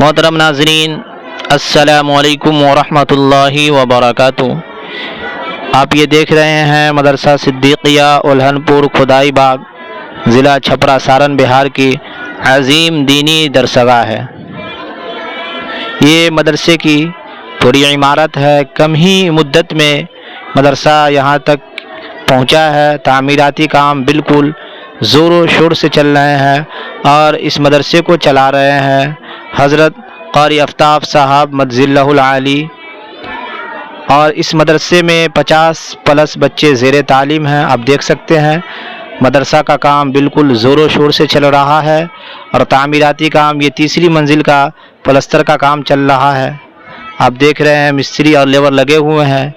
محترم ناظرین، السلام علیکم ورحمۃ اللہ وبرکاتہ۔ آپ یہ دیکھ رہے ہیں مدرسہ صدیقیہ اولہن پور کھدائی باغ، ضلع چھپرا سارن بہار کی عظیم دینی درسگاہ ہے۔ یہ مدرسے کی تھوڑی عمارت ہے، کم ہی مدت میں مدرسہ یہاں تک پہنچا ہے۔ تعمیراتی کام بالکل زور و شور سے چل رہے ہیں اور اس مدرسے کو چلا رہے ہیں حضرت قاری آفتاب صاحب مدظلہ العالی، اور اس مدرسے میں 50+ بچے زیر تعلیم ہیں۔ آپ دیکھ سکتے ہیں مدرسہ کا کام بالکل زور و شور سے چل رہا ہے، اور تعمیراتی کام یہ تیسری منزل کا پلستر کا کام چل رہا ہے۔ آپ دیکھ رہے ہیں مستری اور لیبر لگے ہوئے ہیں۔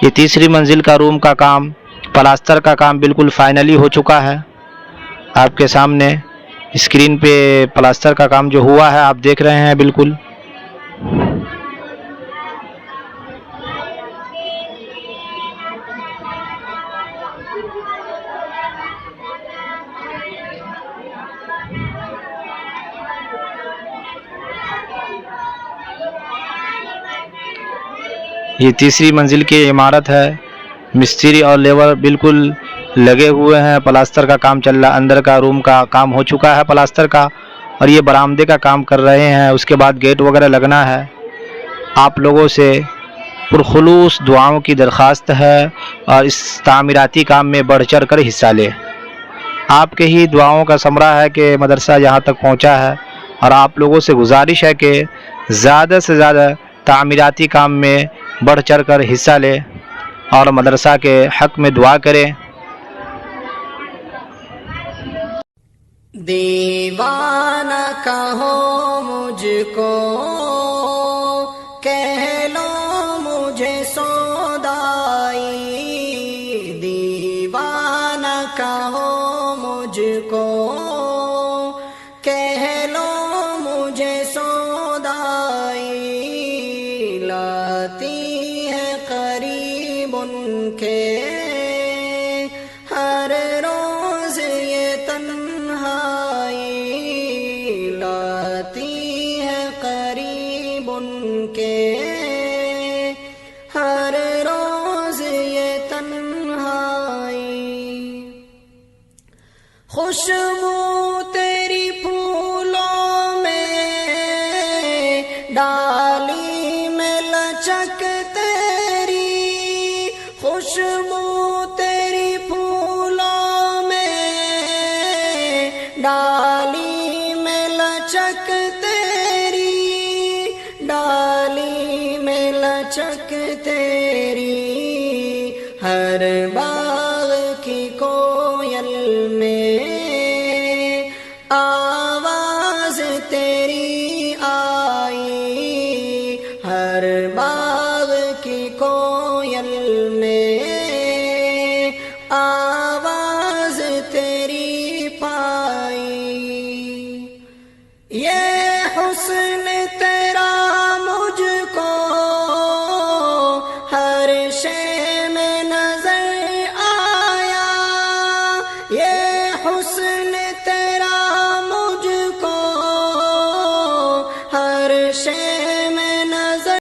یہ تیسری منزل کا روم کا کام، پلستر کا کام بالکل فائنلی ہو چکا ہے۔ آپ کے سامنے اسکرین پہ پلاسٹر کا کام جو ہوا ہے آپ دیکھ رہے ہیں بالکل۔ یہ تیسری منزل کی عمارت ہے، مستری اور لیبر بالکل لگے ہوئے ہیں، پلاسٹر کا کام چل رہا، اندر کا روم کا کام ہو چکا ہے پلاسٹر کا، اور یہ برآمدے کا کام کر رہے ہیں۔ اس کے بعد گیٹ وغیرہ لگنا ہے۔ آپ لوگوں سے پرخلوص دعاؤں کی درخواست ہے اور اس تعمیراتی کام میں بڑھ چڑھ کر حصہ لیں۔ آپ کے ہی دعاؤں کا ثمرہ ہے کہ مدرسہ یہاں تک پہنچا ہے، اور آپ لوگوں سے گزارش ہے کہ زیادہ سے زیادہ تعمیراتی کام میں بڑھ چڑھ کر حصہ لیں اور مدرسہ کے حق میں دعا کریں۔ دیوانہ کہو مجھ کو، کہہ لو مجھے سودائی، دیوانہ کہو مجھ کو، کہہ لو مجھے سودائی، لاتی ہے قریب ان کے ہر روز یہ تنہائی، لاتی ہے قریب ان کے ہر روز یہ تنہائی، خوشبو تیری پھولوں میں، ڈالی میں لچک تیری، خوشبو تیری پھولوں میں، ڈالی میں لچک تیری، ڈالی میں لچک تیری، ہر باغ کی کوئل میں آواز تیری آئی، ہر باغ کی کوئل میں آواز تیری پائی، یہ حسن تیرا مجھ کو ہر شے میں